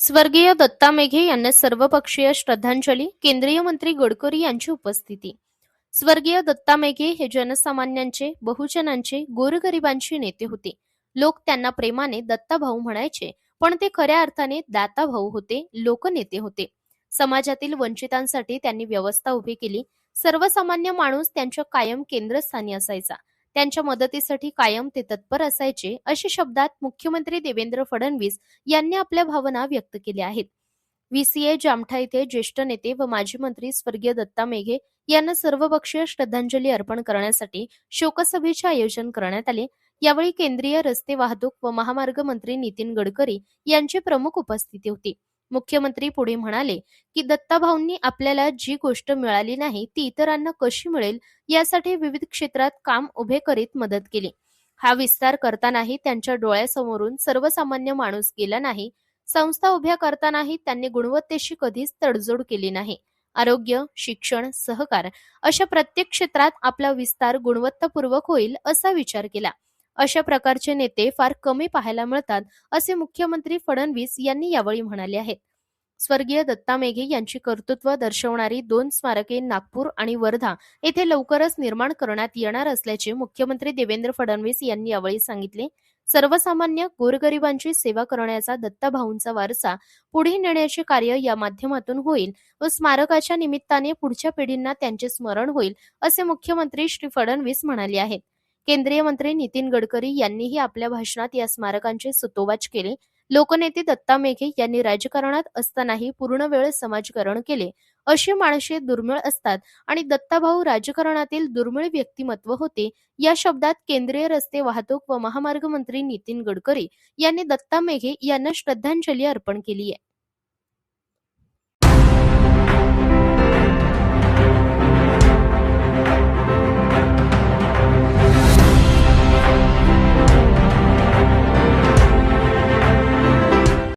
स्वर्गीय दत्ता मेघे यांना सर्वपक्षीय श्रद्धांजली. केंद्रीय मंत्री गडकरी यांची उपस्थिती. स्वर्गीय दत्ता मेघे हे जनसामान्यांचे, बहुजनांचे, गोरगरिबांचे नेते होते. लोक त्यांना प्रेमाने दत्ता भाऊ म्हणायचे, पण ते खऱ्या अर्थाने दाता भाऊ होते, लोकनेते होते. समाजातील वंचितांसाठी त्यांनी व्यवस्था उभी केली. सर्वसामान्य माणूस त्यांच्या कायम केंद्रस्थानी असायचा. त्यांच्या मदतीसाठी कायम ते तत्पर असायचे, अशा शब्दात मुख्यमंत्री देवेंद्र फडणवीस यांनी आपल्या भावना व्यक्त केल्या आहेत. व्हीसीए जामठा येथे ज्येष्ठ नेते व माजी मंत्री स्वर्गीय दत्ता मेघे यांना सर्वपक्षीय श्रद्धांजली अर्पण करण्यासाठी शोकसभेचे आयोजन करण्यात आले. यावेळी केंद्रीय रस्ते वाहतूक व महामार्ग मंत्री नितीन गडकरी यांची प्रमुख उपस्थिती होती. मुख्यमंत्री पुढे म्हणाले की दत्ताभाऊंनी आपल्याला जी गोष्ट मिळाली नाही ती इतरांना कशी मिळेल यासाठी विविध क्षेत्रात काम उभे करीत मदत केली. हा विस्तार करतानाही त्यांच्या डोळ्यासमोरून सर्वसामान्य माणूस गेला नाही. संस्था उभ्या करतानाही त्यांनी गुणवत्तेशी कधीच तडजोड केली नाही. आरोग्य, शिक्षण, सहकार अशा प्रत्येक क्षेत्रात आपला विस्तार गुणवत्तापूर्वक होईल असा विचार केला. अशा प्रकारचे नेते फार कमी पाहायला मिळतात असे मुख्यमंत्री फडणवीस यांनी यावेळी म्हणाले आहेत. स्वर्गीय दत्ता मेघे यांची कर्तृत्व दर्शवणारी 2 स्मारके नागपूर आणि वर्धा येथे लवकरच निर्माण करण्यात येणार असल्याचे मुख्यमंत्री देवेंद्र फडणवीस यांनी यावेळी सांगितले. सर्वसामान्य गोरगरिबांची सेवा करण्याचा दत्ताभाऊंचा वारसा पुढे नेण्याचे कार्य या माध्यमातून होईल व स्मारकाच्या निमित्ताने पुढच्या पिढींना त्यांचे स्मरण होईल असे मुख्यमंत्री श्री फडणवीस म्हणाले आहेत. केंद्रीय मंत्री नितीन गडकरी यांनीही आपल्या भाषणात या स्मारकांचे सुतोवाच केले. लोकनेते दत्ता मेघे यांनी राजकारणात असतानाही पूर्ण वेळ समाजकारण केले. अशी माणसे दुर्मिळ असतात आणि दत्ताभाऊ राजकारणातील दुर्मिळ व्यक्तिमत्व होते. या शब्दात केंद्रीय रस्ते वाहतूक व महामार्ग मंत्री नितीन गडकरी यांनी दत्ता मेघे यांना श्रद्धांजली अर्पण केली आहे.